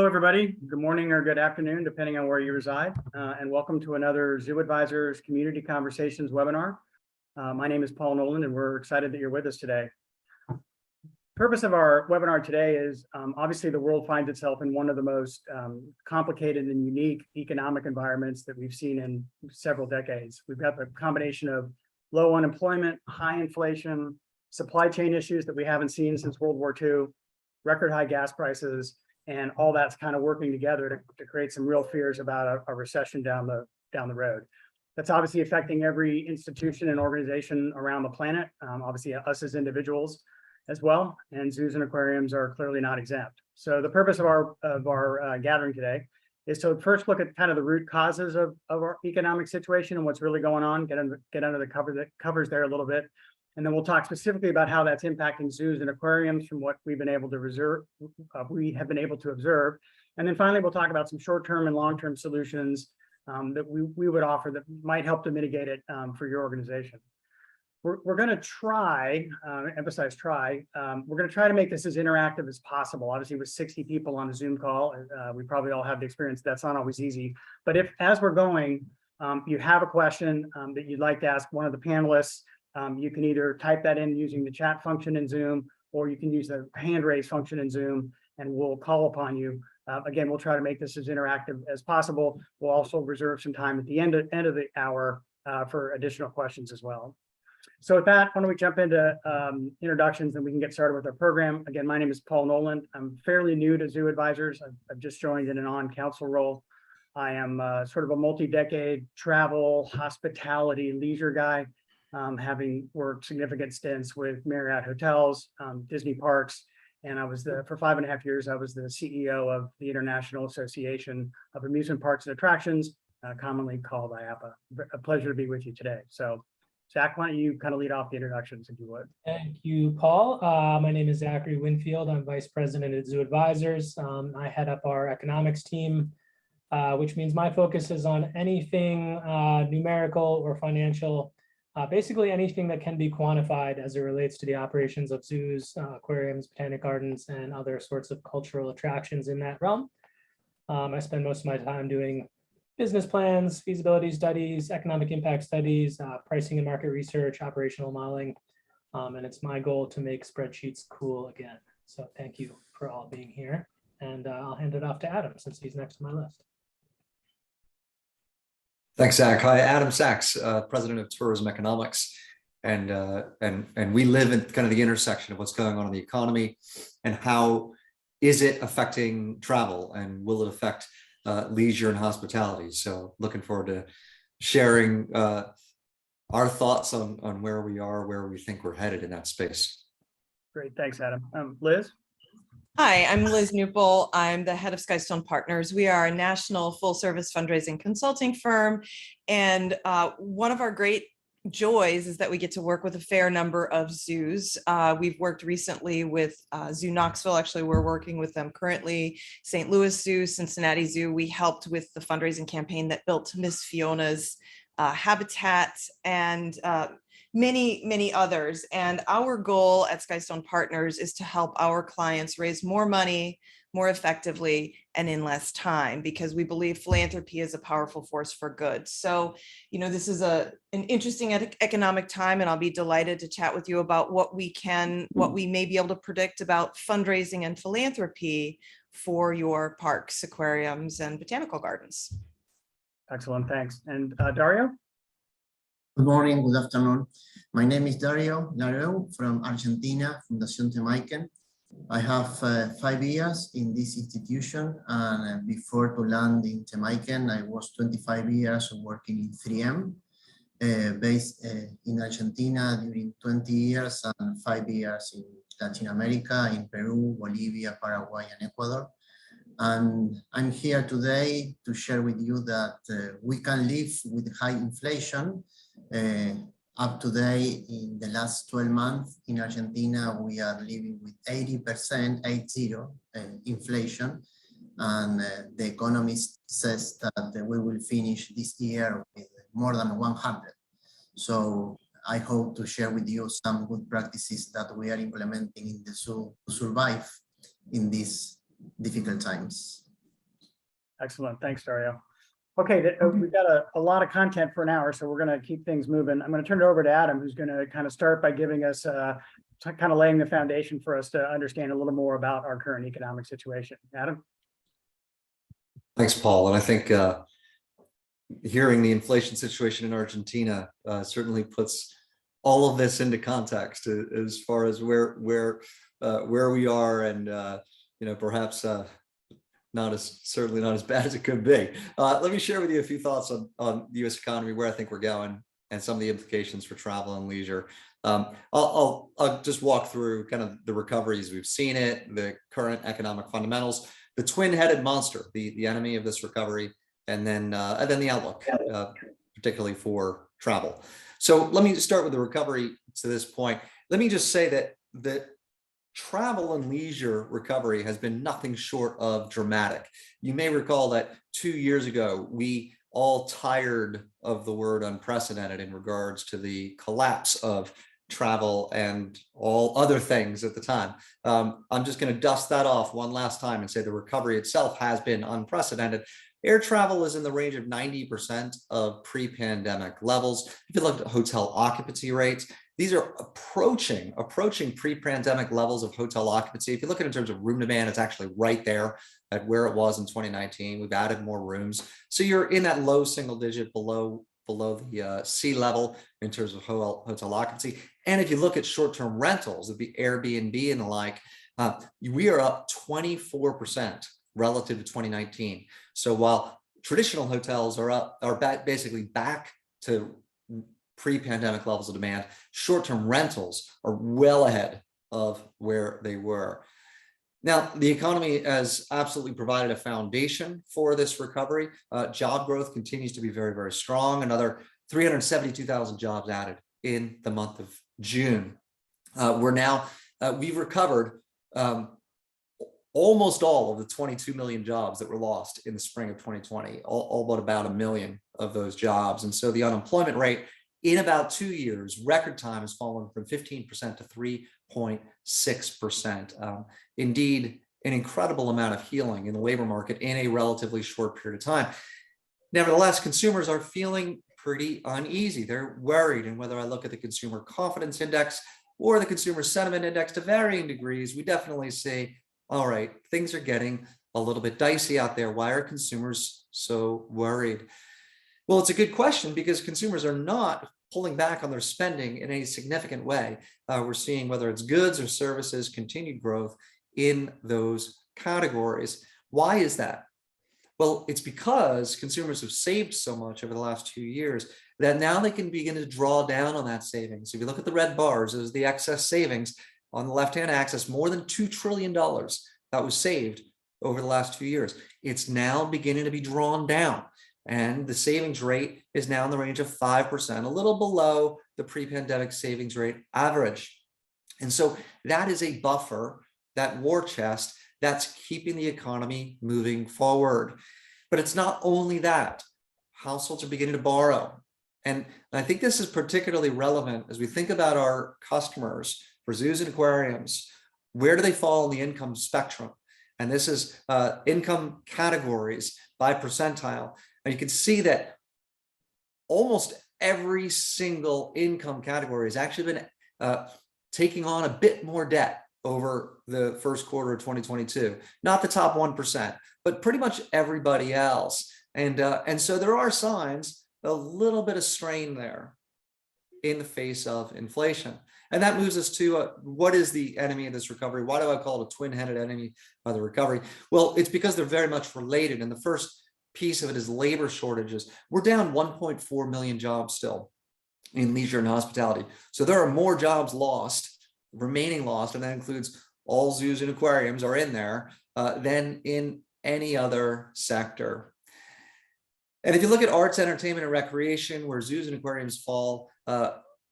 Hello, everybody. Good morning or good afternoon, depending on where you reside, and welcome to another Zoo Advisors Community Conversations webinar. My name is Paul Noland, and we're excited that you're with us today. The purpose of our webinar today is obviously the world finds itself in one of the most complicated and unique economic environments that we've seen in several decades. We've got the combination of low unemployment, high inflation, supply chain issues that we haven't seen since World War II, record high gas prices, and all that's kind of working together to create some real fears about a recession down the road. That's obviously affecting every institution and organization around the planet, obviously us as individuals as well, and zoos and aquariums are clearly not exempt. So the purpose of our gathering today is to first look at kind of the root causes of our economic situation and what's really going on, get under the covers there a little bit. And then we'll talk specifically about how that's impacting zoos and aquariums from what we have been able to observe. And then finally, we'll talk about some short-term and long-term solutions that we would offer that might help to mitigate it for your organization. We're going to try, emphasize try, we're going to try to make this as interactive as possible. Obviously, with 60 people on a Zoom call, we probably all have the experience. That's not always easy. But if, as we're going, you have a question that you'd like to ask one of the panelists, you can either type that in using the chat function in Zoom, or you can use the hand raise function in Zoom, and we'll call upon you. Again, we'll try to make this as interactive as possible. We'll also reserve some time at the end of the hour for additional questions as well. So with that, why don't we jump into introductions and we can get started with our program. Again, my name is Paul Noland. I'm fairly new to Zoo Advisors. I've just joined in an on-council role. I am sort of a multi-decade travel, hospitality, leisure guy. Having worked significant stints with Marriott Hotels, Disney Parks, and for 5.5 years, I was the CEO of the International Association of Amusement Parks and Attractions, commonly called IAPA. A pleasure to be with you today. So, Zach, why don't you kind of lead off the introductions, if you would? Thank you, Paul. My name is Zachary Winfield. I'm Vice President at Zoo Advisors. I head up our economics team, which means my focus is on anything numerical or financial. Basically anything that can be quantified as it relates to the operations of zoos, aquariums, botanic gardens, and other sorts of cultural attractions in that realm. I spend most of my time doing business plans, feasibility studies, economic impact studies, pricing and market research, operational modeling, and it's my goal to make spreadsheets cool again. So thank you for all being here, and I'll hand it off to Adam since he's next to my list. Thanks, Zach. Hi, Adam Sachs, President of Tourism Economics, and we live in kind of the intersection of what's going on in the economy and how is it affecting travel, and will it affect leisure and hospitality. So looking forward to sharing our thoughts on where we are, where we think we're headed in that space. Great, thanks, Adam. Liz? Hi, I'm Liz Knuppel. I'm the head of Skystone Partners. We are a national full-service fundraising consulting firm, and one of our great joys is that we get to work with a fair number of zoos. We've worked recently with Zoo Knoxville. Actually, we're working with them currently. St. Louis Zoo, Cincinnati Zoo. We helped with the fundraising campaign that built Miss Fiona's habitat, and many others. And our goal at Skystone Partners is to help our clients raise more money more effectively and in less time, because we believe philanthropy is a powerful force for good. So, this is an interesting economic time, and I'll be delighted to chat with you about what we may be able to predict about fundraising and philanthropy for your parks, aquariums, and botanical gardens. Excellent, thanks. And Dario? Good morning, good afternoon. My name is Dario Lareu from Argentina, Fundación Temaikèn. I have 5 years in this institution, and before to land in Temaikèn, I was 25 years working in 3M, based in Argentina during 20 years and 5 years in Latin America, in Peru, Bolivia, Paraguay, and Ecuador. And I'm here today to share with you that we can live with high inflation. Up to date, in the last 12 months in Argentina, we are living with 80% inflation, and the economist says that we will finish this year with more than 100. So I hope to share with you some good practices that we are implementing in the zoo to survive in these difficult times. Excellent. Thanks, Dario. Okay, we've got a lot of content for an hour, so we're going to keep things moving. I'm going to turn it over to Adam, who's going to kind of start by giving us kind of laying the foundation for us to understand a little more about our current economic situation. Adam? Thanks, Paul. And I think hearing the inflation situation in Argentina certainly puts all of this into context as far as where we are, and perhaps certainly not as bad as it could be. Let me share with you a few thoughts on the U.S. economy, where I think we're going, and some of the implications for travel and leisure. I'll just walk through kind of the recoveries we've seen the current economic fundamentals, the twin-headed monster, the enemy of this recovery, and then the outlook, particularly for travel. So let me start with the recovery to this point. Let me just say that the travel and leisure recovery has been nothing short of dramatic. You may recall that 2 years ago, we all tired of the word unprecedented in regards to the collapse of travel and all other things at the time. I'm just going to dust that off one last time and say the recovery itself has been unprecedented. Air travel is in the range of 90% of pre-pandemic levels. If you look at hotel occupancy rates, these are approaching pre-pandemic levels of hotel occupancy. If you look at it in terms of room demand, it's actually right there at where it was in 2019. We've added more rooms. So you're in that low single digit below the sea level in terms of hotel occupancy. And if you look at short-term rentals, the Airbnb and the like, we are up 24% relative to 2019. So while traditional hotels are basically back to pre-pandemic levels of demand, short-term rentals are well ahead of where they were. Now, the economy has absolutely provided a foundation for this recovery. Job growth continues to be very, very strong. Another 372,000 jobs added in the month of June. We've recovered almost all of the 22 million jobs that were lost in the spring of 2020, all but about 1 million of those jobs. And so the unemployment rate in about 2 years, record time, has fallen from 15% to 3.6%. Indeed, an incredible amount of healing in the labor market in a relatively short period of time. Nevertheless, consumers are feeling pretty uneasy. They're worried. And whether I look at the Consumer Confidence Index or the Consumer Sentiment Index to varying degrees, we definitely say, all right, things are getting a little bit dicey out there. Why are consumers so worried? Well, it's a good question, because consumers are not pulling back on their spending in a significant way. We're seeing, whether it's goods or services, continued growth in those categories. Why is that? Well, it's because consumers have saved so much over the last 2 years that now they can begin to draw down on that savings. If you look at the red bars, there's the excess savings on the left-hand axis, more than $2 trillion that was saved over the last 2 years. It's now beginning to be drawn down. And the savings rate is now in the range of 5%, a little below the pre-pandemic savings rate average. And so that is a buffer, that war chest, that's keeping the economy moving forward. But it's not only that. Households are beginning to borrow. And I think this is particularly relevant as we think about our customers for zoos and aquariums. Where do they fall in the income spectrum? And this is income categories by percentile. And you can see that almost every single income category has actually been taking on a bit more debt over the first quarter of 2022. Not the top 1%, but pretty much everybody else. And so there are signs, a little bit of strain there in the face of inflation. And that moves us to what is the enemy of this recovery? Why do I call it a twin-headed enemy of the recovery? Well, it's because they're very much related. And the first piece of it is labor shortages. We're down 1.4 million jobs still in leisure and hospitality. So there are more jobs remaining lost, and that includes all zoos and aquariums are in there, than in any other sector. And if you look at arts, entertainment, and recreation, where zoos and aquariums fall,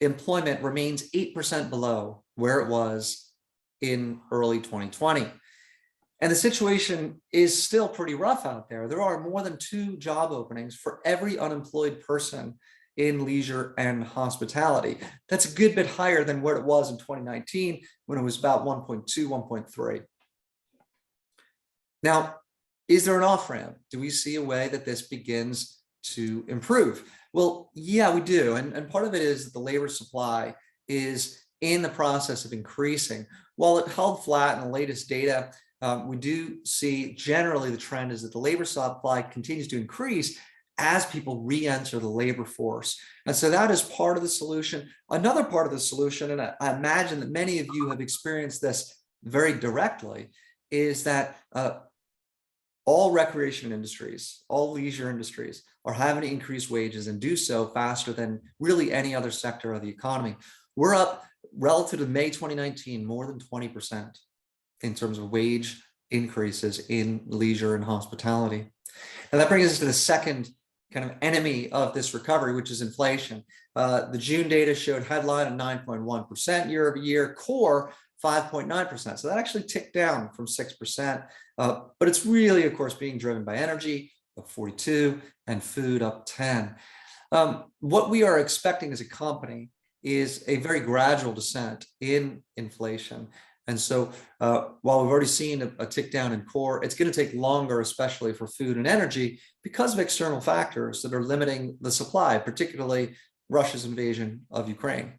employment remains 8% below where it was in early 2020. And the situation is still pretty rough out there. There are more than 2 job openings for every unemployed person in leisure and hospitality. That's a good bit higher than what it was in 2019, when it was about 1.2, 1.3. Now, is there an off-ramp? Do we see a way that this begins to improve? Well, yeah, we do. And part of it is that the labor supply is in the process of increasing. While it held flat in the latest data, we do see generally the trend is that the labor supply continues to increase as people re-enter the labor force. And so that is part of the solution. Another part of the solution, and I imagine that many of you have experienced this very directly, is that all recreation industries, all leisure industries are having to increase wages and do so faster than really any other sector of the economy. We're up relative to May 2019, more than 20% in terms of wage increases in leisure and hospitality. And that brings us to the second kind of enemy of this recovery, which is inflation. The June data showed headline at 9.1% year over year, core 5.9%. So that actually ticked down from 6%, but it's really, of course, being driven by energy up 42 and food up 10. What we are expecting as a company is a very gradual descent in inflation. And so while we've already seen a tick down in core, it's going to take longer, especially for food and energy, because of external factors that are limiting the supply, particularly Russia's invasion of Ukraine.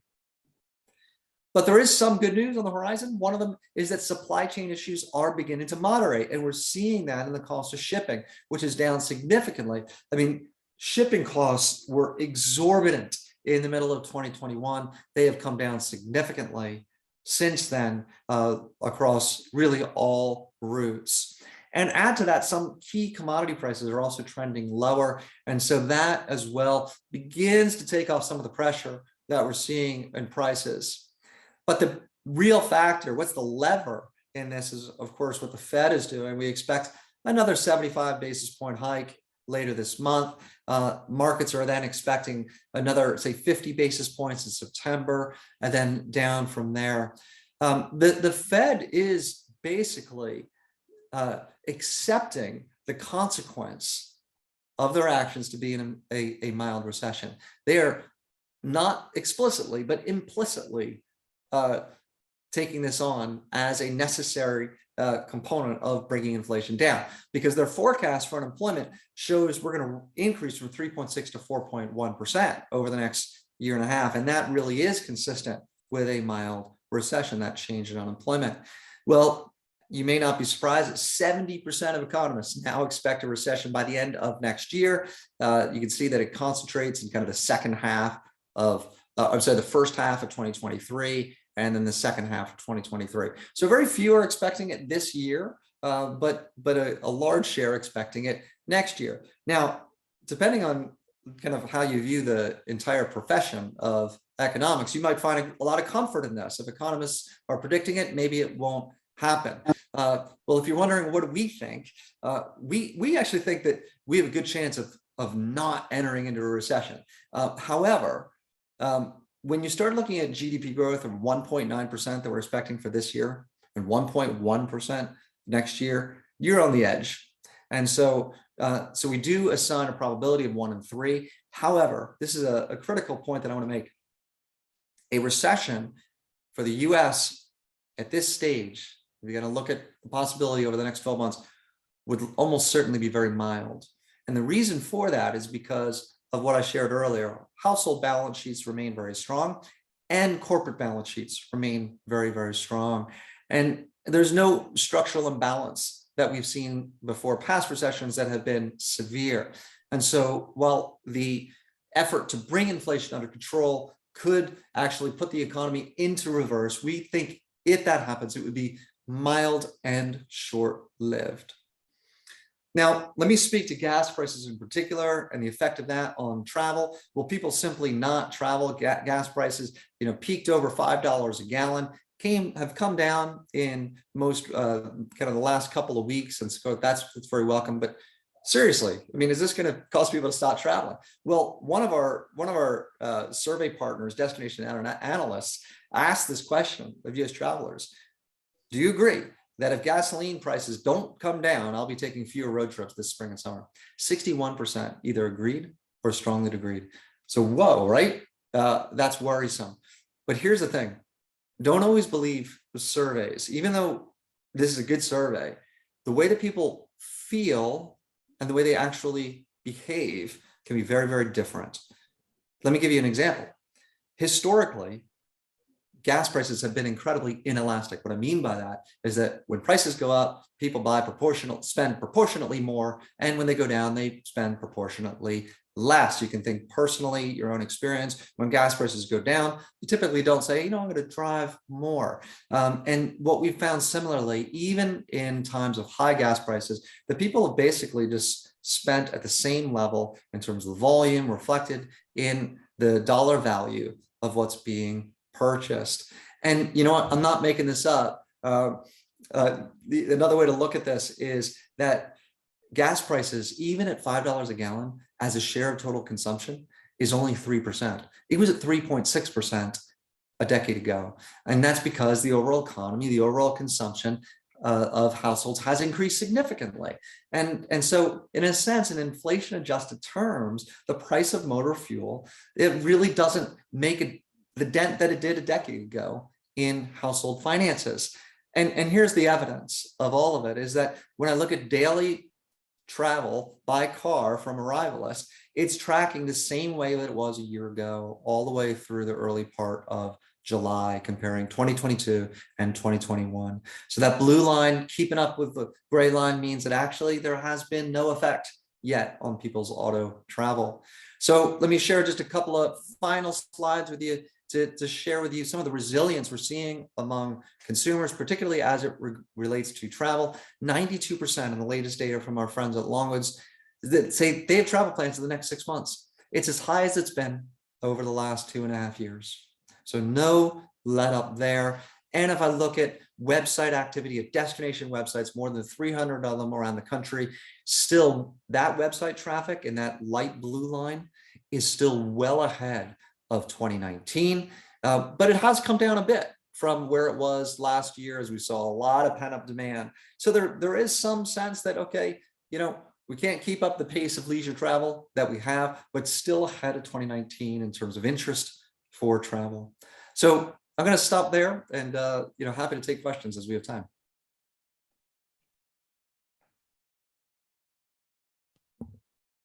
But there is some good news on the horizon. One of them is that supply chain issues are beginning to moderate, and we're seeing that in the cost of shipping, which is down significantly. I mean, shipping costs were exorbitant in the middle of 2021. They have come down significantly since then across really all routes. And add to that, some key commodity prices are also trending lower. And so that as well begins to take off some of the pressure that we're seeing in prices. But the real factor, what's the lever in this is, of course, what the Fed is doing. We expect another 75 basis point hike later this month. Markets are then expecting another, say, 50 basis points in September, and then down from there. The Fed is basically accepting the consequence of their actions to be in a mild recession. They are not explicitly, but implicitly taking this on as a necessary component of bringing inflation down, because their forecast for unemployment shows we're going to increase from 3.6 to 4.1% over the next year and a half. And that really is consistent with a mild recession, that change in unemployment. Well, you may not be surprised that 70% of economists now expect a recession by the end of next year. You can see that it concentrates in kind of the second half of, I'm sorry, the first half of 2023, and then the second half of 2023. So very few are expecting it this year, but a large share expecting it next year. Now, depending on kind of how you view the entire profession of economics, you might find a lot of comfort in this. If economists are predicting it, maybe it won't happen. Well, if you're wondering what do we think, we actually think that we have a good chance of not entering into a recession. However, when you start looking at GDP growth of 1.9% that we're expecting for this year and 1.1% next year, you're on the edge. And so, so we do assign a probability of 1 in 3. However, this is a critical point that I want to make. A recession for the US at this stage, if you're going to look at the possibility over the next 12 months, would almost certainly be very mild. And the reason for that is because of what I shared earlier. Household balance sheets remain very strong, and corporate balance sheets remain very, very strong. And there's no structural imbalance that we've seen before past recessions that have been severe. And so while the effort to bring inflation under control could actually put the economy into reverse, we think if that happens, it would be mild and short-lived. Now, let me speak to gas prices in particular and the effect of that on travel. Will people simply not travel? Gas prices, peaked over $5 a gallon, have come down in most kind of the last couple of weeks, and so that's very welcome. But seriously, I mean, is this going to cause people to stop traveling? Well, one of our survey partners, destination analysts, asked this question of U.S. travelers: do you agree that if gasoline prices don't come down, I'll be taking fewer road trips this spring and summer? 61% either agreed or strongly agreed. So whoa, right? That's worrisome. But here's the thing. Don't always believe the surveys. Even though this is a good survey, the way that people feel and the way they actually behave can be very, very different. Let me give you an example. Historically, gas prices have been incredibly inelastic. What I mean by that is that when prices go up, people spend proportionately more, and when they go down, they spend proportionately less. You can think personally, your own experience. When gas prices go down, you typically don't say, I'm going to drive more. And what we've found similarly, even in times of high gas prices, the people have basically just spent at the same level in terms of volume reflected in the dollar value of what's being purchased. And you know what, I'm not making this up. Another way to look at this is that gas prices, even at $5 a gallon as a share of total consumption, is only 3%. It was at 3.6% a decade ago. And that's because the overall economy, the overall consumption of households has increased significantly. And so in a sense, in inflation adjusted terms, the price of motor fuel, it really doesn't make the dent that it did a decade ago in household finances. And here's the evidence of all of it is that when I look at daily travel by car from arrivalists, it's tracking the same way that it was a year ago, all the way through the early part of July, comparing 2022 and 2021. So that blue line keeping up with the gray line means that actually there has been no effect yet on people's auto travel. So let me share just a couple of final slides with you to share with you some of the resilience we're seeing among consumers, particularly as it relates to travel. 92% in the latest data from our friends at Longwoods that say they have travel plans for the next 6 months. It's as high as it's been over the last 2.5 years. So no let up there. And if I look at website activity at destination websites, more than 300 of them around the country, still that website traffic in that light blue line is still well ahead of 2019, but it has come down a bit from where it was last year, as we saw a lot of pent-up demand. So there is some sense that, okay, we can't keep up the pace of leisure travel that we have, but still ahead of 2019 in terms of interest for travel. So I'm going to stop there and happy to take questions as we have time.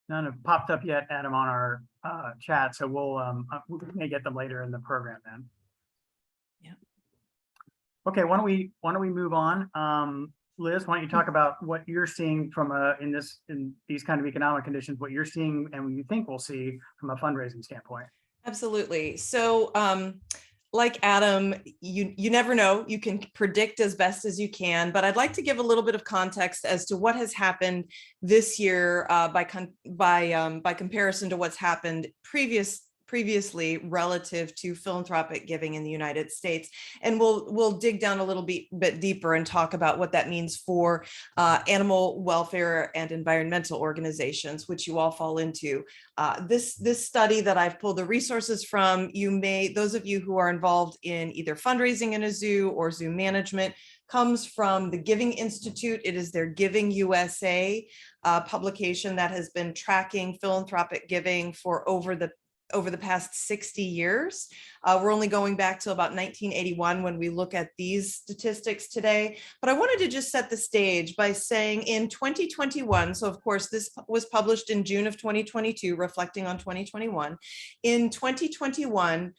None have popped up yet, Adam, on our chat, so we may get them later in the program then. Yeah. Okay, why don't we move on? Liz, why don't you talk about what you're seeing from in these kind of economic conditions, what you're seeing and what you think we'll see from a fundraising standpoint? Absolutely. So like Adam, you never know. You can predict as best as you can, but I'd like to give a little bit of context as to what has happened this year by comparison to what's happened previously relative to philanthropic giving in the United States. And we'll dig down a little bit deeper and talk about what that means for animal welfare and environmental organizations, which you all fall into. This study that I've pulled the resources from, those of you who are involved in either fundraising in a zoo or zoo management, comes from the Giving Institute. It is their Giving USA publication that has been tracking philanthropic giving for over the past 60 years. We're only going back to about 1981 when we look at these statistics today. But I wanted to just set the stage by saying in 2021, so of course this was published in June of 2022, reflecting on 2021. In 2021,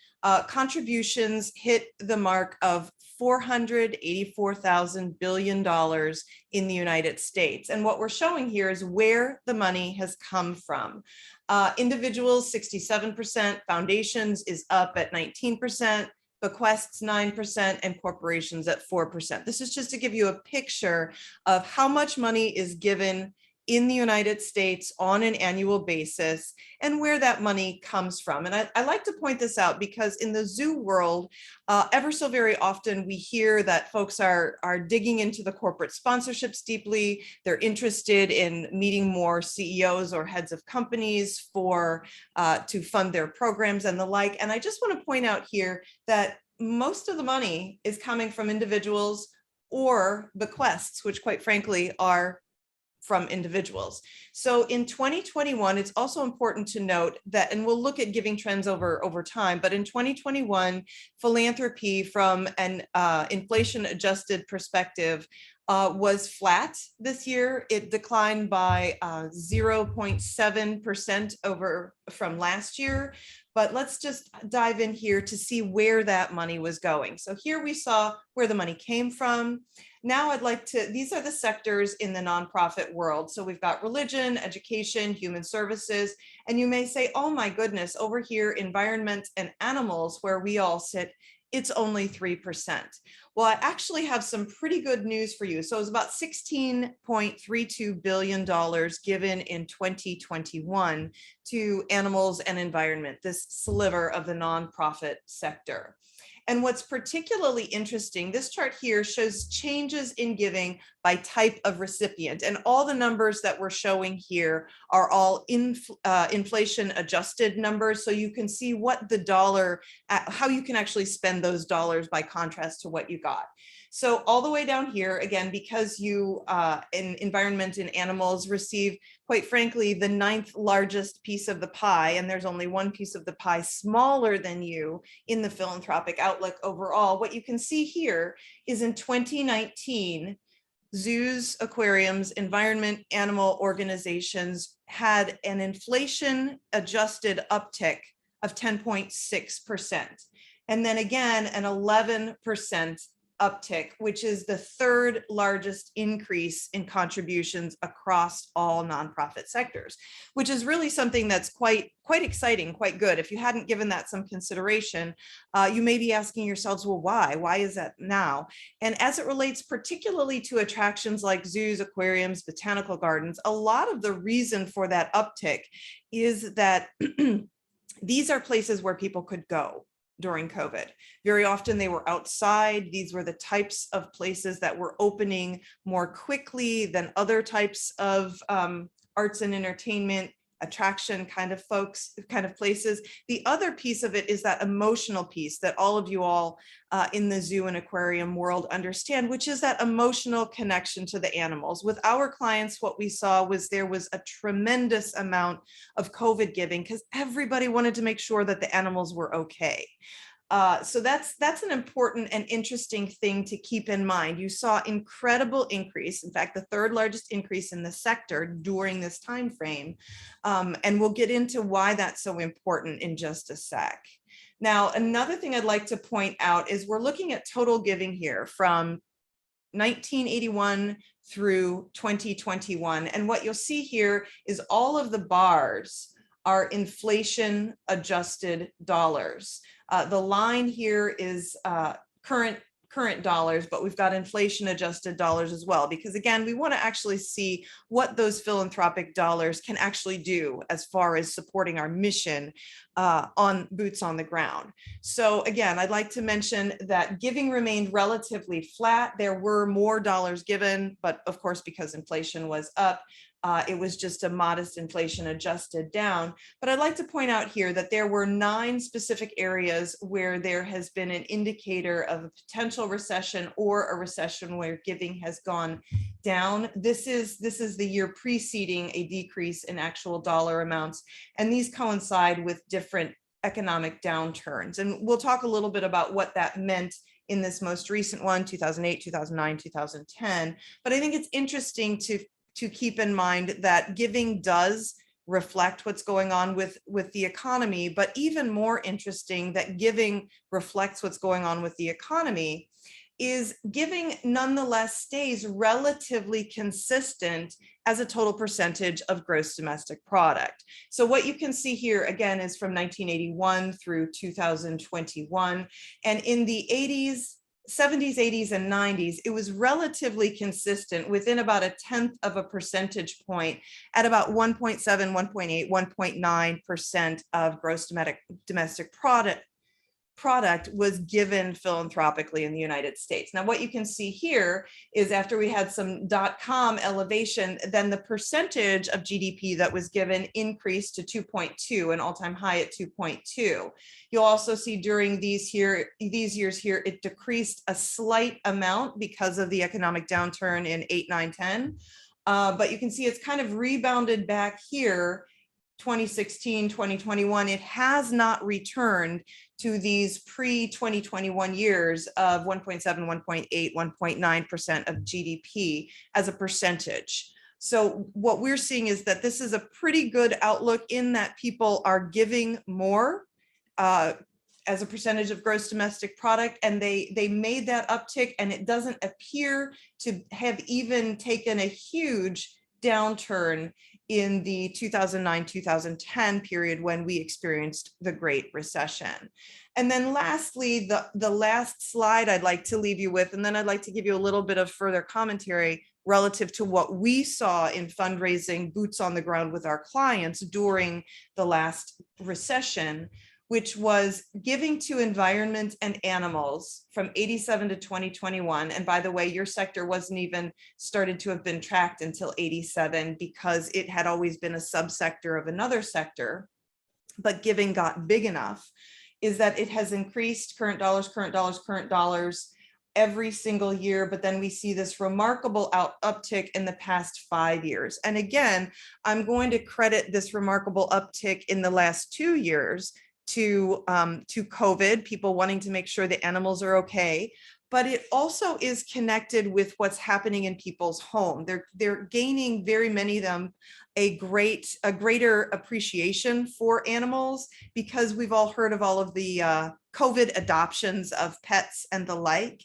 contributions hit the mark of $484,000 billion in the United States. And what we're showing here is where the money has come from. Individuals, 67%, foundations is up at 19%, bequests 9%, and corporations at 4%. This is just to give you a picture of how much money is given in the United States on an annual basis and where that money comes from. And I like to point this out because in the zoo world, ever so very often we hear that folks are digging into the corporate sponsorships deeply. They're interested in meeting more CEOs or heads of companies to fund their programs and the like. And I just want to point out here that most of the money is coming from individuals or bequests, which quite frankly are from individuals. So in 2021, it's also important to note that, and we'll look at giving trends over time, but in 2021, philanthropy from an inflation adjusted perspective was flat this year. It declined by 0.7% from last year. But let's just dive in here to see where that money was going. So here we saw where the money came from. Now I'd like to, these are the sectors in the nonprofit world. So we've got religion, education, human services, and you may say, oh my goodness, over here, environment and animals, where we all sit, it's only 3%. Well, I actually have some pretty good news for you. So it was about $16.32 billion given in 2021 to animals and environment, this sliver of the nonprofit sector. And what's particularly interesting, this chart here shows changes in giving by type of recipient. And all the numbers that we're showing here are all inflation adjusted numbers. So you can see what the dollar, how you can actually spend those dollars by contrast to what you got. So all the way down here, again, because you in environment and animals receive, quite frankly, the 9th largest piece of the pie, and there's only one piece of the pie smaller than you in the philanthropic outlook overall. What you can see here is in 2019, zoos, aquariums, environment, animal organizations had an inflation adjusted uptick of 10.6%. And then again, an 11% uptick, which is the 3rd largest increase in contributions across all nonprofit sectors, which is really something that's quite exciting, quite good. If you hadn't given that some consideration, you may be asking yourselves, well, why? Why is that now? And as it relates particularly to attractions like zoos, aquariums, botanical gardens, a lot of the reason for that uptick is that these are places where people could go during COVID. Very often they were outside. These were the types of places that were opening more quickly than other types of arts and entertainment, attraction kind of places. The other piece of it is that emotional piece that all of you all in the zoo and aquarium world understand, which is that emotional connection to the animals. With our clients, what we saw was there was a tremendous amount of COVID giving because everybody wanted to make sure that the animals were okay. So that's an important and interesting thing to keep in mind. You saw incredible increase, in fact, the 3rd largest increase in the sector during this time frame. And we'll get into why that's so important in just a sec. Now, another thing I'd like to point out is we're looking at total giving here from 1981 through 2021. And what you'll see here is all of the bars are inflation adjusted dollars. The line here is current dollars, but we've got inflation adjusted dollars as well, because again, we want to actually see what those philanthropic dollars can actually do as far as supporting our mission on boots on the ground. So again, I'd like to mention that giving remained relatively flat. There were more dollars given, but of course, because inflation was up, it was just a modest inflation adjusted down. But I'd like to point out here that there were 9 specific areas where there has been an indicator of a potential recession or a recession where giving has gone down. This is the year preceding a decrease in actual dollar amounts. And these coincide with different economic downturns. And we'll talk a little bit about what that meant in this most recent one, 2008, 2009, 2010. But I think it's interesting to keep in mind that giving does reflect what's going on with the economy, but even more interesting that giving reflects what's going on with the economy is giving nonetheless stays relatively consistent as a total percentage of gross domestic product. So what you can see here again is from 1981 through 2021, and in the 70s, 80s, and 90s, it was relatively consistent within about 0.1 percentage point at about 1.7, 1.8, 1.9% of gross domestic product was given philanthropically in the United States. Now, what you can see here is after we had some .com elevation, then the percentage of GDP that was given increased to 2.2, an all-time high at 2.2. You'll also see during these years here, it decreased a slight amount because of the economic downturn in 8, 9, 10. But you can see it's kind of rebounded back here 2016, 2021, it has not returned to these pre-2021 years of 1.7, 1.8, 1.9% of GDP as a percentage. So what we're seeing is that this is a pretty good outlook in that people are giving more as a percentage of gross domestic product, and they made that uptick, and it doesn't appear to have even taken a huge downturn in the 2009-2010 period when we experienced the Great Recession. And then lastly, the last slide I'd like to leave you with, and then I'd like to give you a little bit of further commentary relative to what we saw in fundraising, boots on the ground with our clients during the last recession, which was giving to environment and animals from 87 to 2021. And by the way, your sector wasn't even started to have been tracked until 87 because it had always been a subsector of another sector, but giving got big enough, is that it has increased current dollars every single year, but then we see this remarkable uptick in the past 5 years. And again, I'm going to credit this remarkable uptick in the last 2 years to COVID, people wanting to make sure the animals are okay, but it also is connected with what's happening in people's home. They're gaining, very many of them, a greater appreciation for animals, because we've all heard of all of the COVID adoptions of pets and the like.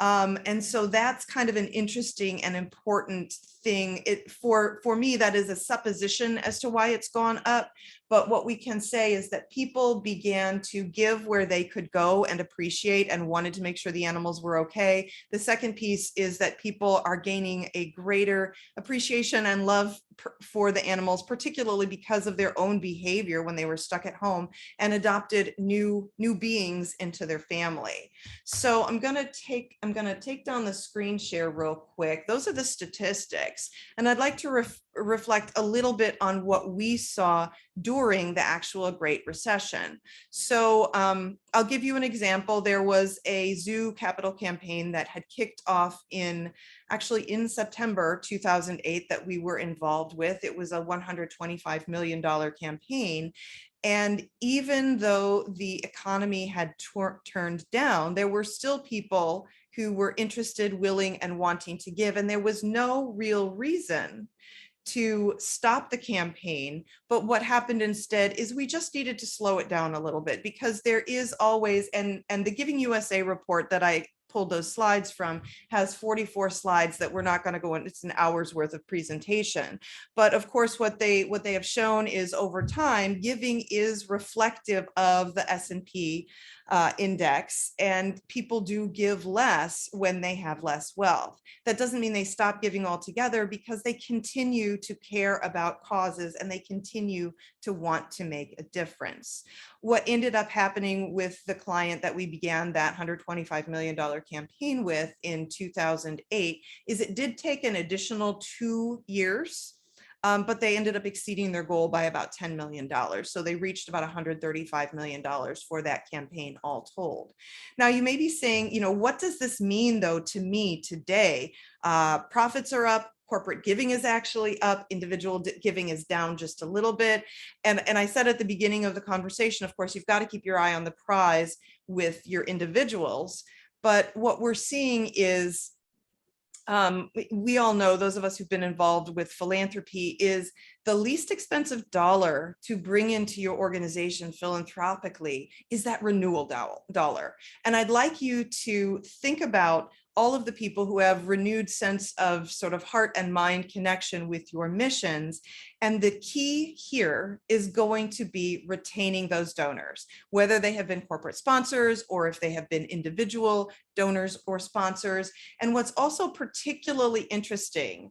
And so that's kind of an interesting and important thing. For me, that is a supposition as to why it's gone up. But what we can say is that people began to give where they could go and appreciate and wanted to make sure the animals were okay. The second piece is that people are gaining a greater appreciation and love for the animals, particularly because of their own behavior when they were stuck at home, and adopted new beings into their family. So I'm gonna take down the screen share real quick. Those are the statistics, and I'd like to reflect a little bit on what we saw during the actual Great Recession. So I'll give you an example. There was a zoo capital campaign that had kicked off actually in September 2008 that we were involved with. It was a $125 million campaign. And even though the economy had turned down, there were still people who were interested, willing, and wanting to give. And there was no real reason to stop the campaign. But what happened instead is we just needed to slow it down a little bit, because there is always, and the Giving USA report that I pulled those slides from has 44 slides that we're not going to go in. It's an hour's worth of presentation. But of course, what they have shown is over time, giving is reflective of the S&P index, and people do give less when they have less wealth. That doesn't mean they stop giving altogether, because they continue to care about causes and they continue to want to make a difference. What ended up happening with the client that we began that $125 million campaign with in 2008 is it did take an additional 2 years. But they ended up exceeding their goal by about $10 million. So they reached about $135 million for that campaign all told. Now you may be saying, what does this mean though to me today? Profits are up, corporate giving is actually up, individual giving is down just a little bit. And I said at the beginning of the conversation, of course, you've got to keep your eye on the prize with your individuals. But what we're seeing is, we all know, those of us who've been involved with philanthropy, is the least expensive dollar to bring into your organization philanthropically is that renewal dollar. And I'd like you to think about all of the people who have renewed sense of sort of heart and mind connection with your missions. And the key here is going to be retaining those donors, whether they have been corporate sponsors or if they have been individual donors or sponsors. And what's also particularly interesting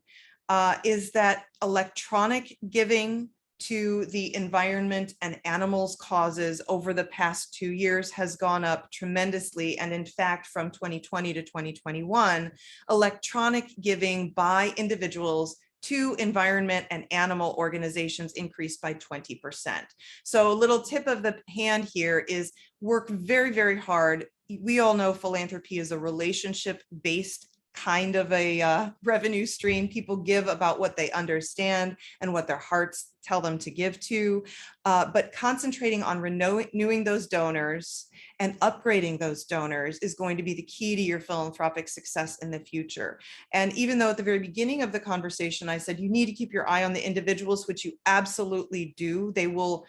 is that electronic giving to the environment and animals causes over the past 2 years has gone up tremendously. And in fact, from 2020 to 2021, electronic giving by individuals to environment and animal organizations increased by 20%. So a little tip of the hand here is work very, very hard. We all know philanthropy is a relationship-based kind of a revenue stream. People give about what they understand and what their hearts tell them to give to, but concentrating on renewing those donors and upgrading those donors is going to be the key to your philanthropic success in the future. And even though at the very beginning of the conversation, I said you need to keep your eye on the individuals, which you absolutely do. They will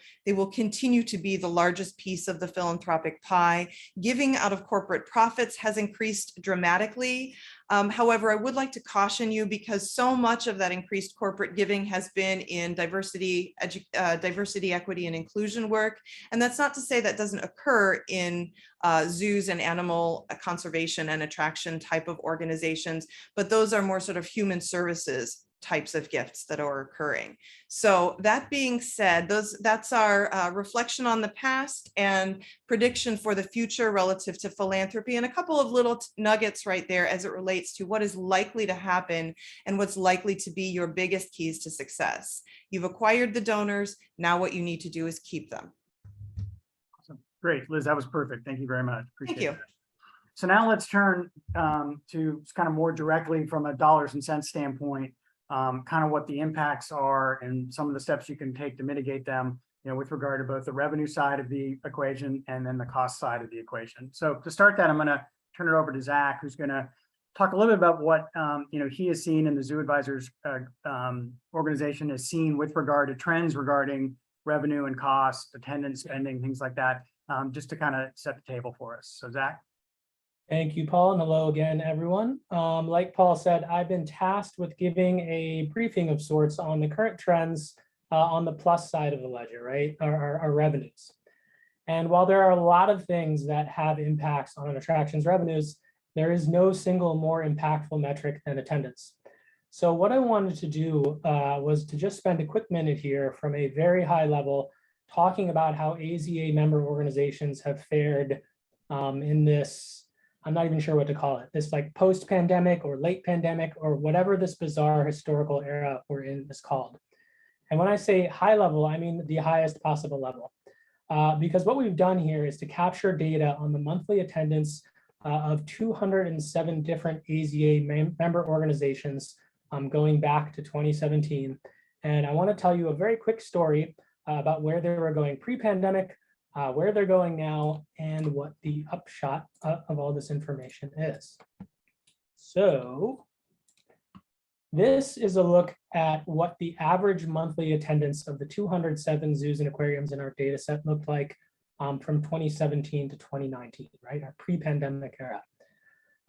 continue to be the largest piece of the philanthropic pie. Giving out of corporate profits has increased dramatically. However, I would like to caution you because so much of that increased corporate giving has been in diversity, equity, and inclusion work. And that's not to say that doesn't occur in zoos and animal conservation and attraction type of organizations, but those are more sort of human services types of gifts that are occurring. So that being said, that's our reflection on the past and prediction for the future relative to philanthropy, and a couple of little nuggets right there as it relates to what is likely to happen and what's likely to be your biggest keys to success. You've acquired the donors. Now what you need to do is keep them. Awesome. Great, Liz, that was perfect. Thank you very much. Appreciate Thank you. it. So now let's turn to kind of more directly from a dollars and cents standpoint, kind of what the impacts are and some of the steps you can take to mitigate them, with regard to both the revenue side of the equation and then the cost side of the equation. So to start that, I'm going to turn it over to Zach, who's going to talk a little bit about what he has seen in the Zoo Advisors organization has seen with regard to trends regarding revenue and cost, attendance, spending, things like that, just to kind of set the table for us. So Zach. Thank you, Paul, and hello again, everyone. Like Paul said, I've been tasked with giving a briefing of sorts on the current trends on the plus side of the ledger, right, our revenues. And while there are a lot of things that have impacts on an attraction's revenues, there is no single more impactful metric than attendance. So what I wanted to do was to just spend a quick minute here from a very high level talking about how AZA member organizations have fared in this, I'm not even sure what to call it, this like post-pandemic or late pandemic or whatever this bizarre historical era we're in is called. And when I say high level, I mean the highest possible level. Because what we've done here is to capture data on the monthly attendance of 207 different AZA member organizations going back to 2017. And I want to tell you a very quick story about where they were going pre-pandemic, where they're going now, and what the upshot of all this information is. So this is a look at what the average monthly attendance of the 207 zoos and aquariums in our data set looked like from 2017 to 2019, right? Our pre-pandemic era.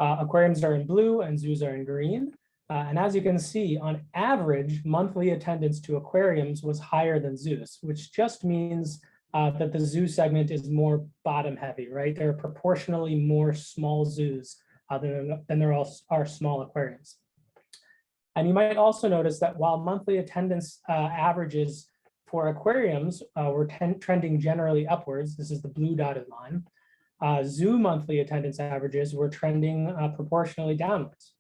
Aquariums are in blue and zoos are in green. And as you can see, on average, monthly attendance to aquariums was higher than zoos, which just means that the zoo segment is more bottom heavy, right? There are proportionally more small zoos than there are small aquariums. And you might also notice that while monthly attendance averages for aquariums were trending generally upwards, this is the blue dotted line, zoo monthly attendance averages were trending proportionally downwards.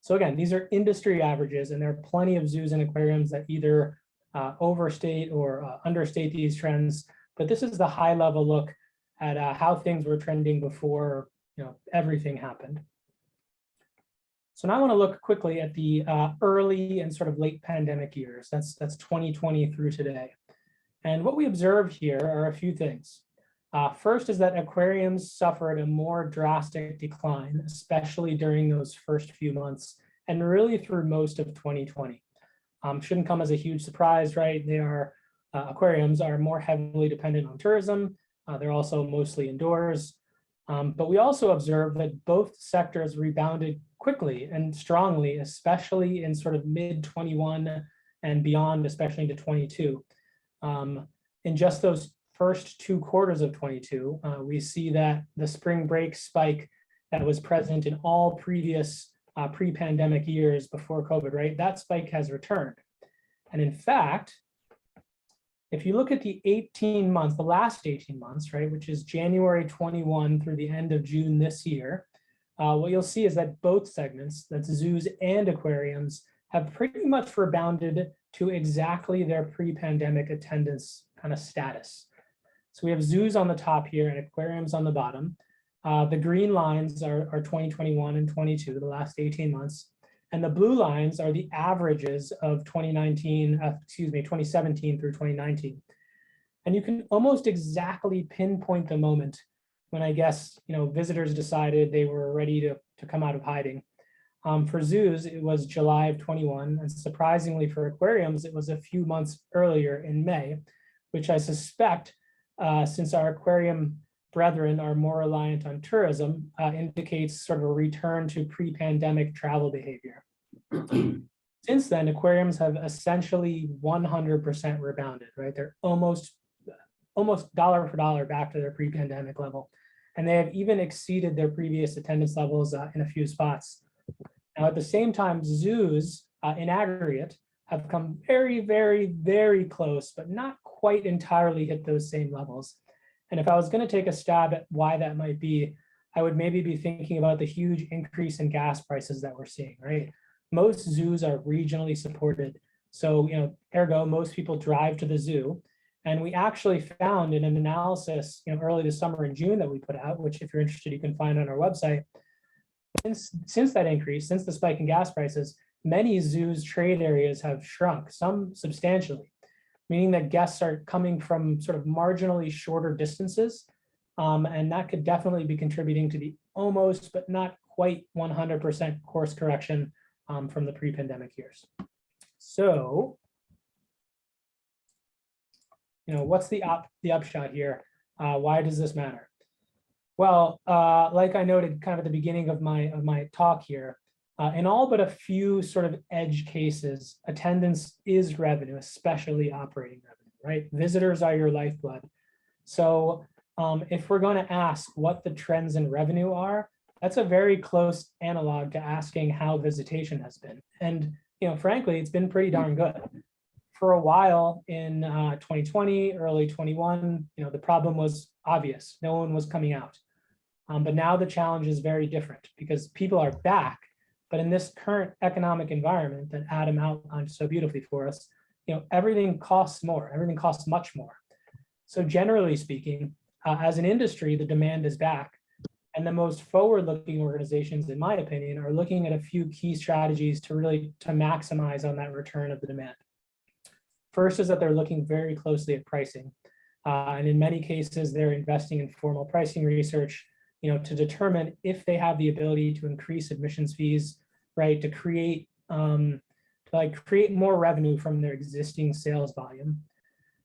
So again, these are industry averages, and there are plenty of zoos and aquariums that either overstate or understate these trends. But this is the high level look at how things were trending before everything happened. So now I want to look quickly at the early and sort of late pandemic years. That's 2020 through today. And what we observe here are a few things. First is that aquariums suffered a more drastic decline, especially during those first few months and really through most of 2020. Shouldn't come as a huge surprise, right? Aquariums are more heavily dependent on tourism. They're also mostly indoors. But we also observed that both sectors rebounded quickly and strongly, especially in sort of mid-21 and beyond, especially into 22. In just those first 2 quarters of 22, we see that the spring break spike that was present in all previous pre-pandemic years before COVID, right? That spike has returned. And in fact, if you look at the 18 months, the last 18 months, right, which is January 21 through the end of June this year, what you'll see is that both segments, that's zoos and aquariums, have pretty much rebounded to exactly their pre-pandemic attendance kind of status. So we have zoos on the top here and aquariums on the bottom. The green lines are 2021 and 22, the last 18 months. And the blue lines are the averages of 2017 through 2019. And you can almost exactly pinpoint the moment when I guess, visitors decided they were ready to come out of hiding. For zoos, it was July of 21, and surprisingly for aquariums, it was a few months earlier in May, which I suspect, since our aquarium brethren are more reliant on tourism, indicates sort of a return to pre-pandemic travel behavior. Since then, aquariums have essentially 100% rebounded, right? They're almost dollar for dollar back to their pre-pandemic level. And they have even exceeded their previous attendance levels in a few spots. Now, at the same time, zoos in aggregate have come very, very, very close, but not quite entirely hit those same levels. And if I was going to take a stab at why that might be, I would maybe be thinking about the huge increase in gas prices that we're seeing, right? Most zoos are regionally supported. So, ergo, most people drive to the zoo. And we actually found in an analysis, early this summer in June that we put out, which if you're interested, you can find on our website. Since that increase, since the spike in gas prices, many zoos' trade areas have shrunk, some substantially, meaning that guests are coming from sort of marginally shorter distances. And that could definitely be contributing to the almost, but not quite 100% course correction from the pre-pandemic years. So, what's the upshot here? Why does this matter? Well, like I noted kind of at the beginning of my talk here, in all but a few sort of edge cases, attendance is revenue, especially operating revenue, right? Visitors are your lifeblood. So if we're going to ask what the trends in revenue are, that's a very close analog to asking how visitation has been. And frankly, it's been pretty darn good. For a while in 2020, early 21, the problem was obvious. No one was coming out. But now the challenge is very different because people are back. But in this current economic environment that Adam outlined so beautifully for us, everything costs more. Everything costs much more. So generally speaking, as an industry, the demand is back. And the most forward-looking organizations, in my opinion, are looking at a few key strategies to maximize on that return of the demand. First is that they're looking very closely at pricing. And in many cases, they're investing in formal pricing research, to determine if they have the ability to increase admissions fees, right, to create more revenue from their existing sales volume.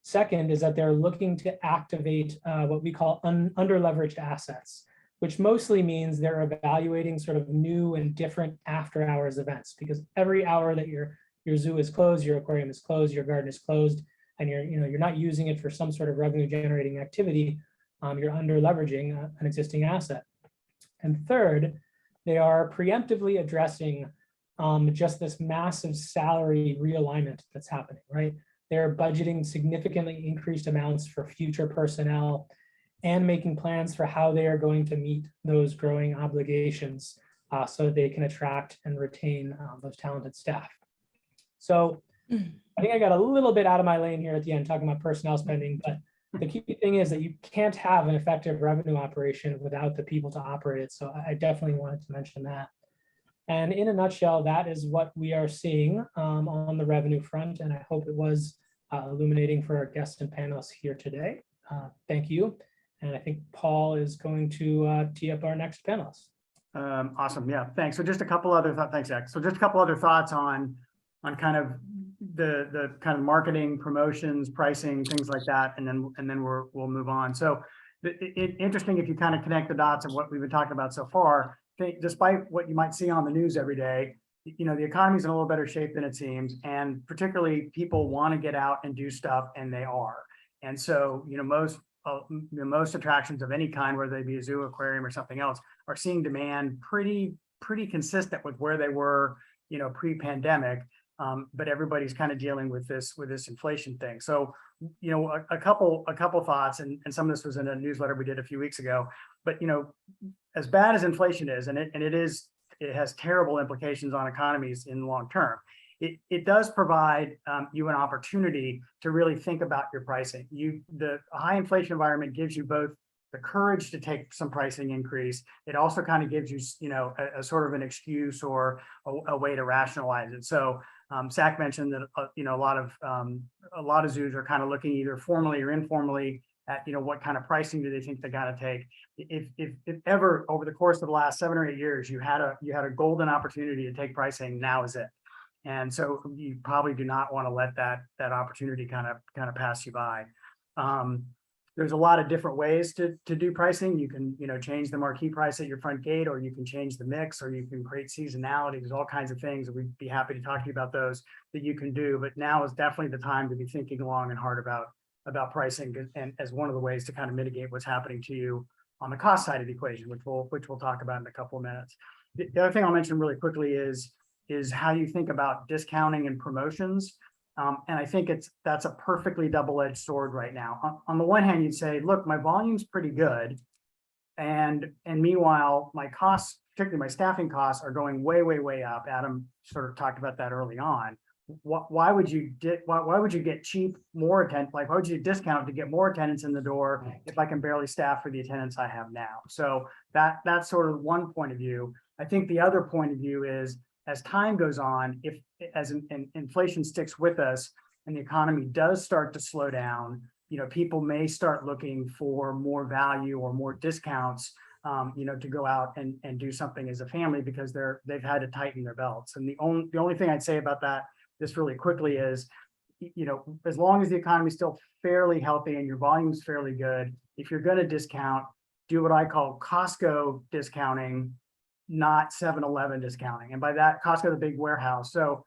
Second is that they're looking to activate what we call under-leveraged assets, which mostly means they're evaluating sort of new and different after-hours events, because every hour that your zoo is closed, your aquarium is closed, your garden is closed, and you're not using it for some sort of revenue-generating activity, you're under-leveraging an existing asset. And third, they are preemptively addressing just this massive salary realignment that's happening, right? They're budgeting significantly increased amounts for future personnel and making plans for how they are going to meet those growing obligations so that they can attract and retain those talented staff. So I think I got a little bit out of my lane here at the end talking about personnel spending, but the key thing is that you can't have an effective revenue operation without the people to operate it. So I definitely wanted to mention that. And in a nutshell, that is what we are seeing on the revenue front. And I hope it was illuminating for our guests and panelists here today. Thank you. And I think Paul is going to tee up our next panelist. Awesome. Yeah, thanks. So just a couple other thoughts. Thanks, Zach. So just a couple other thoughts on kind of the kind of marketing, promotions, pricing, things like that, and then we'll move on. So interesting if you kind of connect the dots of what we've been talking about so far. Despite what you might see on the news every day, the economy's in a little better shape than it seems, and particularly people want to get out and do stuff, and they are. And so most attractions of any kind, whether they be a zoo, aquarium, or something else, are seeing demand pretty consistent with where they were, pre-pandemic. But everybody's kind of dealing with this inflation thing. So, a couple thoughts, and some of this was in a newsletter we did a few weeks ago. But as bad as inflation is, and it has terrible implications on economies in the long term. It does provide you an opportunity to really think about your pricing. The high inflation environment gives you both the courage to take some pricing increase. It also kind of gives you, you know, a sort of an excuse or a way to rationalize it. So Zach mentioned that, you know, a lot of zoos are kind of looking either formally or informally at, you know, what kind of pricing do they think they got to take. If ever over the course of the last 7 or 8 years, you had a golden opportunity to take pricing, now is it. And so you probably do not want to let that opportunity kind of pass you by. There's a lot of different ways to do pricing. You can, you know, change the marquee price at your front gate, or you can change the mix, or you can create seasonality. There's all kinds of things, and we'd be happy to talk to you about those that you can do. But now is definitely the time to be thinking long and hard about pricing, and as one of the ways to kind of mitigate what's happening to you on the cost side of the equation, which we'll talk about in a couple of minutes. The other thing I'll mention really quickly is how you think about discounting and promotions. And I think that's a perfectly double-edged sword right now. On the one hand, you'd say, look, my volume's pretty good. And meanwhile, my costs, particularly my staffing costs, are going way, way, way up. Adam sort of talked about that early on. Why would you get cheap, more attendance? Like, why would you discount to get more attendance in the door if I can barely staff for the attendance I have now? So that's sort of one point of view. I think the other point of view is, as time goes on, as inflation sticks with us and the economy does start to slow down, you know, people may start looking for more value or more discounts, you know, to go out and do something as a family, because they've had to tighten their belts. And the only thing I'd say about that, just really quickly, is, you know, as long as the economy is still fairly healthy and your volume is fairly good, if you're going to discount, do what I call Costco discounting, not 7-Eleven discounting. And by that, Costco, the big warehouse. So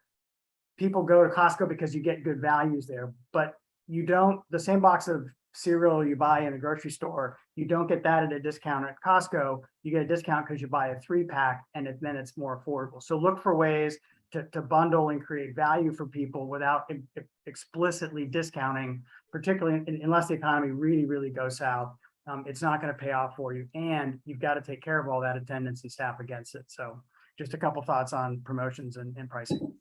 people go to Costco because you get good values there, but you don't, the same box of cereal you buy in a grocery store, you don't get that at a discount at Costco. You get a discount because you buy a 3-pack, and then it's more affordable. So look for ways to bundle and create value for people without explicitly discounting, particularly unless the economy really, really goes south. It's not going to pay off for you, and you've got to take care of all that attendance and staff against it. So just a couple thoughts on promotions and pricing.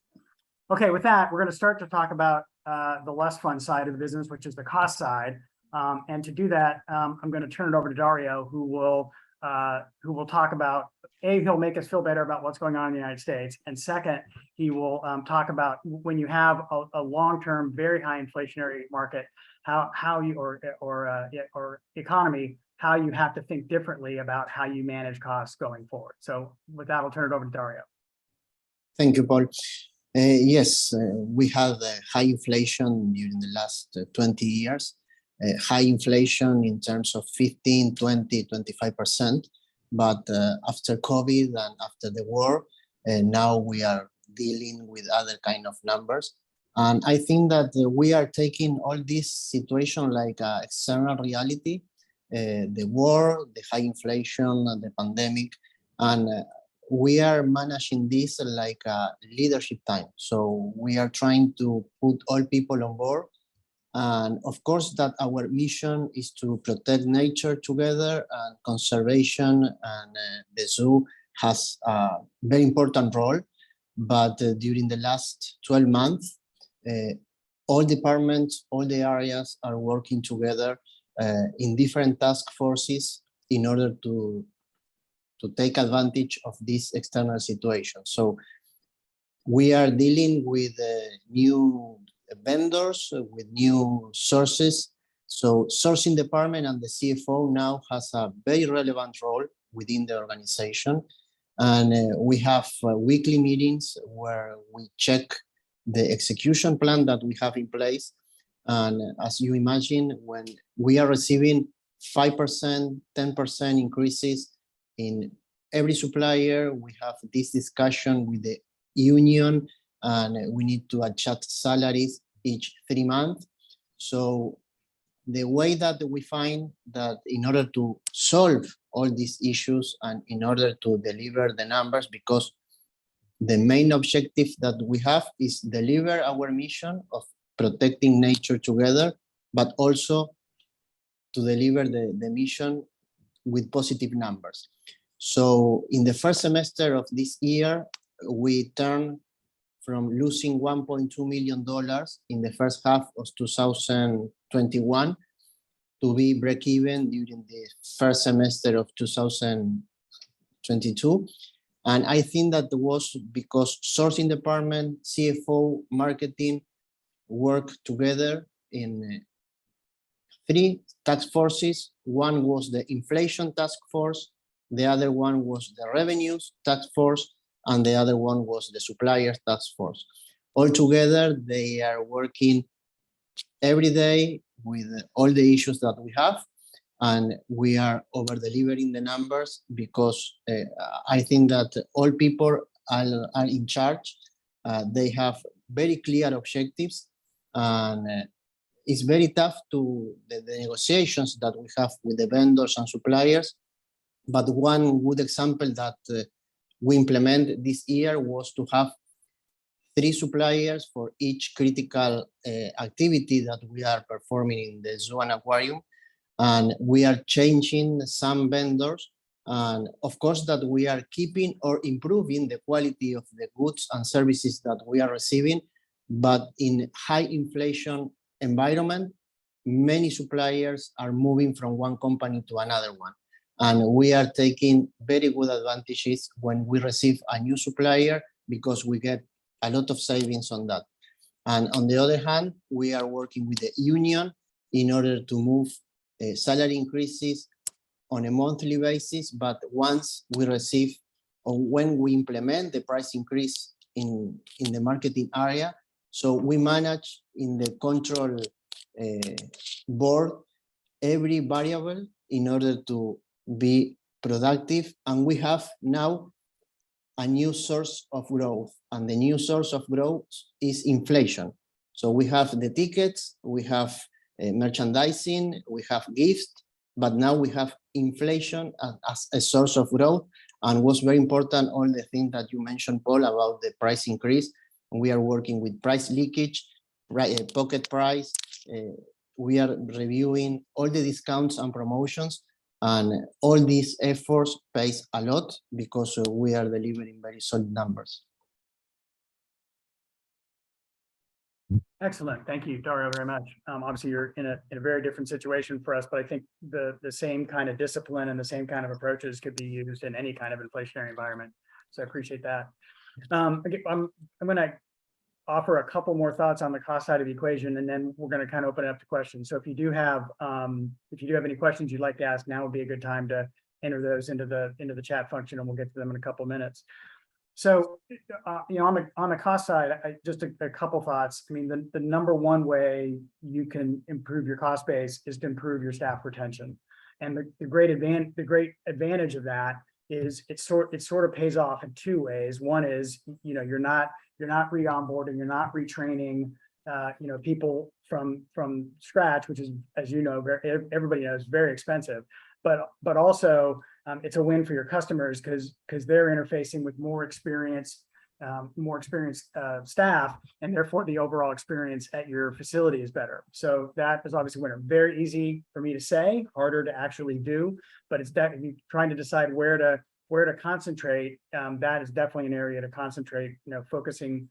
Okay, with that, we're going to start to talk about the less fun side of the business, which is the cost side. And to do that, I'm going to turn it over to Dario, who will talk about, he'll make us feel better about what's going on in the United States. And second, he will talk about when you have a long-term, very high inflationary market, how you or economy, how you have to think differently about how you manage costs going forward. So with that, I'll turn it over to Dario. Thank you, Paul. Yes, we had high inflation during the last 20 years. High inflation in terms of 15, 20, 25%. But after COVID and after the war, now we are dealing with other kind of numbers. And I think that we are taking all this situation like external reality, the war, the high inflation, and the pandemic, and we are managing this like a leadership time. So we are trying to put all people on board. And of course that our mission is to protect nature together, and conservation, and the zoo has a very important role. But during the last 12 months, all departments, all the areas are working together in different task forces in order to take advantage of this external situation. So we are dealing with new vendors, with new sources. So sourcing department and the CFO now has a very relevant role within the organization. And we have weekly meetings where we check the execution plan that we have in place. And as you imagine, when we are receiving 5%, 10% increases in every supplier, we have this discussion with the union, and we need to adjust salaries each 3 months. So the way that we find that in order to solve all these issues and in order to deliver the numbers, because the main objective that we have is deliver our mission of protecting nature together, but also to deliver the mission with positive numbers. So in the first semester of this year, we turned from losing $1.2 million in the first half of 2021 to be break-even during the first semester of 2022. And I think that was because sourcing department, CFO, marketing worked together in 3 task forces. One was the inflation task force, the other one was the revenues task force, and the other one was the suppliers task force. Altogether, they are working every day with all the issues that we have, and we are over delivering the numbers because I think that all people are in charge. They have very clear objectives, and it's very tough to the negotiations that we have with the vendors and suppliers. But one good example that we implemented this year was to have 3 suppliers for each critical activity that we are performing in the zoo and aquarium. And we are changing some vendors. And of course that we are keeping or improving the quality of the goods and services that we are receiving. But in high inflation environment, many suppliers are moving from one company to another one. And we are taking very good advantages when we receive a new supplier because we get a lot of savings on that. And on the other hand, we are working with the union in order to move salary increases on a monthly basis. But once we receive or when we implement the price increase in the marketing area, so we manage in the control board every variable in order to be productive. And we have now a new source of growth, and the new source of growth is inflation. So we have the tickets, we have merchandising, we have gifts, but now we have inflation as a source of growth. And what's very important, all the things that you mentioned, Paul, about the price increase. We are working with price leakage, right, pocket price. We are reviewing all the discounts and promotions, and all these efforts pays a lot because we are delivering very solid numbers. Excellent. Thank you, Dario, very much. Obviously, you're in a very different situation for us, but I think the same kind of discipline and the same kind of approaches could be used in any kind of inflationary environment. So I appreciate that. I'm going to offer a couple more thoughts on the cost side of the equation, and then we're going to kind of open it up to questions. So if you do have any questions you'd like to ask, now would be a good time to enter those into the chat function, and we'll get to them in a couple minutes. So, on the cost side, just a couple thoughts. I mean, the number one way you can improve your cost base is to improve your staff retention, and the great advantage of that is it sort of pays off in 2 ways. One is, you're not re-onboarding, you're not retraining, people from scratch, which is, as you know, everybody knows, very expensive. But also it's a win for your customers because they're interfacing with more experienced staff, and therefore the overall experience at your facility is better. So that is obviously a winner. Very easy for me to say, harder to actually do, but it's definitely trying to decide where to concentrate. That is definitely an area to concentrate, focusing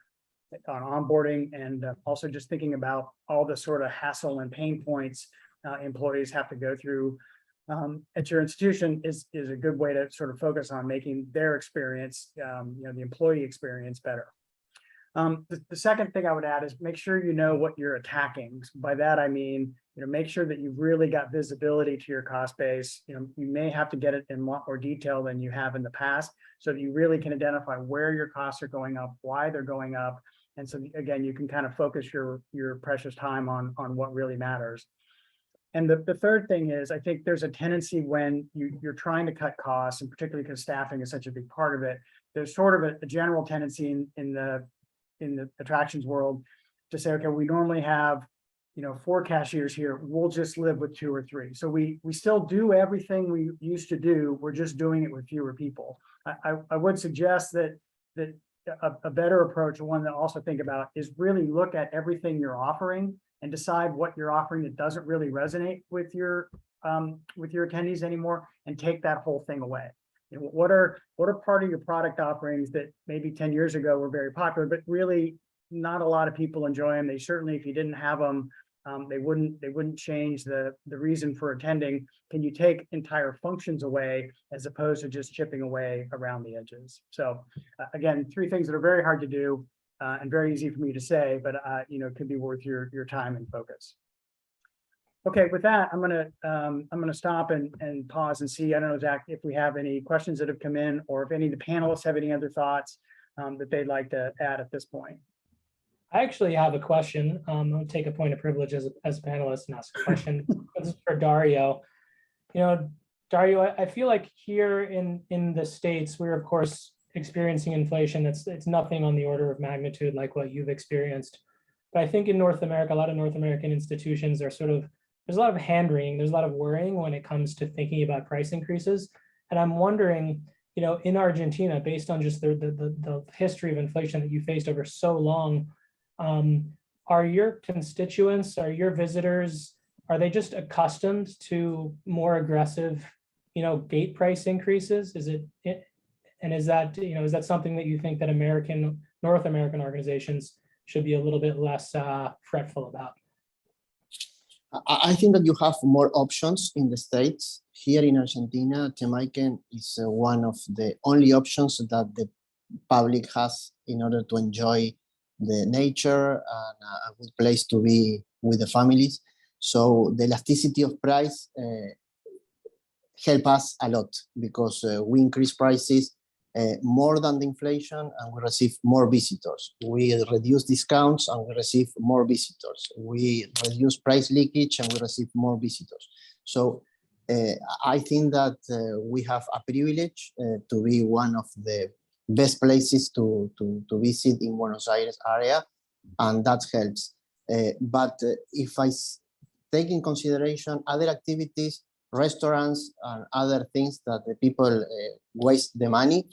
on onboarding, and also just thinking about all the sort of hassle and pain points employees have to go through at your institution is a good way to sort of focus on making their experience, the employee experience better. The second thing I would add is make sure you know what you're attacking. By that, I mean, make sure that you've really got visibility to your cost base. You may have to get it in a lot more detail than you have in the past, so that you really can identify where your costs are going up, why they're going up. And so again, you can kind of focus your precious time on what really matters. And the third thing is, I think there's a tendency when you're trying to cut costs, and particularly because staffing is such a big part of it, there's sort of a general tendency in the attractions world to say, okay, we normally have 4 cashiers here, we'll just live with 2 or 3. So we still do everything we used to do, we're just doing it with fewer people. I would suggest that a better approach, one to also think about, is really look at everything you're offering and decide what you're offering that doesn't really resonate with your attendees anymore, and take that whole thing away. What are part of your product offerings that maybe 10 years ago were very popular, but really not a lot of people enjoy them. They certainly, if you didn't have them, They wouldn't change the reason for attending. Can you take entire functions away as opposed to just chipping away around the edges? So again, three things that are very hard to do and very easy for me to say, but could be worth your time and focus. Okay, with that, I'm gonna stop and pause and see. I don't know, Zach, if we have any questions that have come in, or if any of the panelists have any other thoughts that they'd like to add at this point. I actually have a question. I'll take a point of privilege as a panelist and ask a question. This is for Dario. Dario, I feel like here in the States, we're of course experiencing inflation. It's nothing on the order of magnitude like what you've experienced. But I think in North America, a lot of North American institutions are there's a lot of hand-wringing, there's a lot of worrying when it comes to thinking about price increases. And I'm wondering, in Argentina, based on just the history of inflation that you faced over so long, are your constituents, are your visitors, are they just accustomed to more aggressive, gate price increases? Is that something that you think that North American organizations should be a little bit less fretful about? I think that you have more options in the States. Here in Argentina, Temaikèn is one of the only options that the public has in order to enjoy the nature and a good place to be with the families. So the elasticity of price help us a lot because we increase prices more than the inflation and we receive more visitors. We reduce discounts and we receive more visitors. We reduce price leakage and we receive more visitors. So I think that we have a privilege to be one of the best places to visit in Buenos Aires area, and that helps. But if I take in consideration other activities, restaurants and other things that the people waste the money,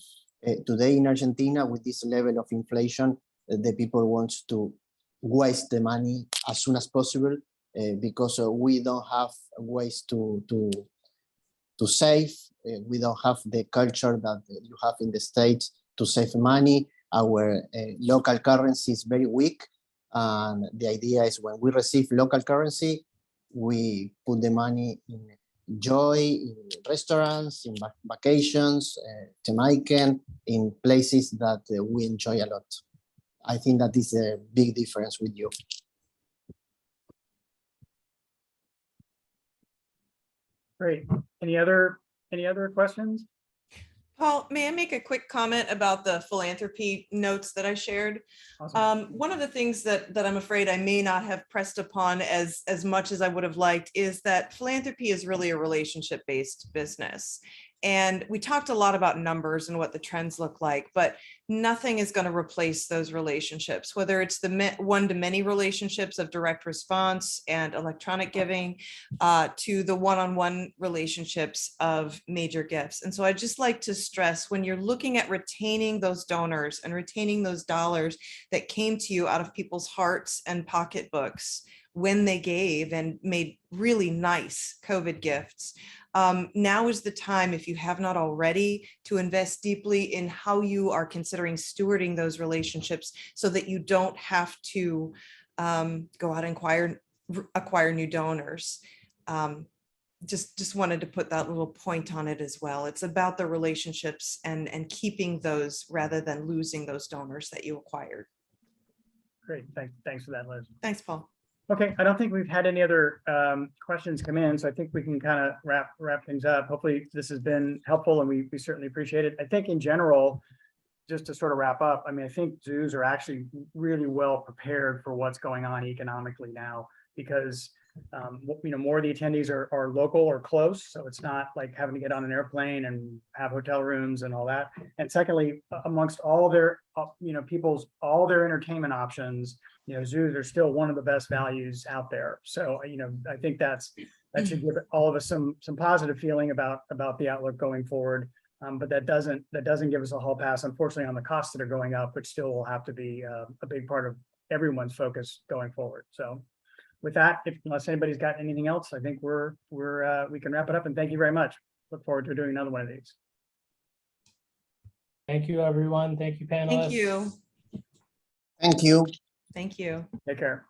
today in Argentina with this level of inflation, the people want to waste the money as soon as possible because we don't have ways to save. We don't have the culture that you have in the States to save money. Our local currency is very weak. And the idea is when we receive local currency, we put the money in joy, in restaurants, in vacations, Temaikèn, in places that we enjoy a lot. I think that is a big difference with you. Great. Any other questions? Paul, may I make a quick comment about the philanthropy notes that I shared? Awesome. One of the things that I'm afraid I may not have pressed upon as much as I would have liked is that philanthropy is really a relationship-based business. And we talked a lot about numbers and what the trends look like, but nothing is going to replace those relationships, whether it's the one-to-many relationships of direct response and electronic giving to the one-on-one relationships of major gifts. And so I'd just like to stress, when you're looking at retaining those donors and retaining those dollars that came to you out of people's hearts and pocketbooks when they gave and made really nice COVID gifts, now is the time, if you have not already, to invest deeply in how you are considering stewarding those relationships so that you don't have to go out and acquire new donors. Just wanted to put that little point on it as well. It's about the relationships and keeping those rather than losing those donors that you acquired. Great. Thanks for that, Liz. Thanks, Paul. Okay, I don't think we've had any other questions come in, so I think we can kind of wrap things up. Hopefully this has been helpful and we certainly appreciate it. I think in general, just to sort of wrap up, I mean, I think zoos are actually really well prepared for what's going on economically now because more of the attendees are local or close, so it's not like having to get on an airplane and have hotel rooms and all that. And secondly, amongst all their all their entertainment options, zoos are still one of the best values out there. So I think that should give all of us some positive feeling about the outlook going forward. But that doesn't give us a hall pass, unfortunately, on the costs that are going up, which still will have to be a big part of everyone's focus going forward. So with that, unless anybody's got anything else, I think we can wrap it up, and thank you very much. Look forward to doing another one of these. Thank you, everyone. Thank you, panelists. Thank you. Thank you. Thank you. Take care.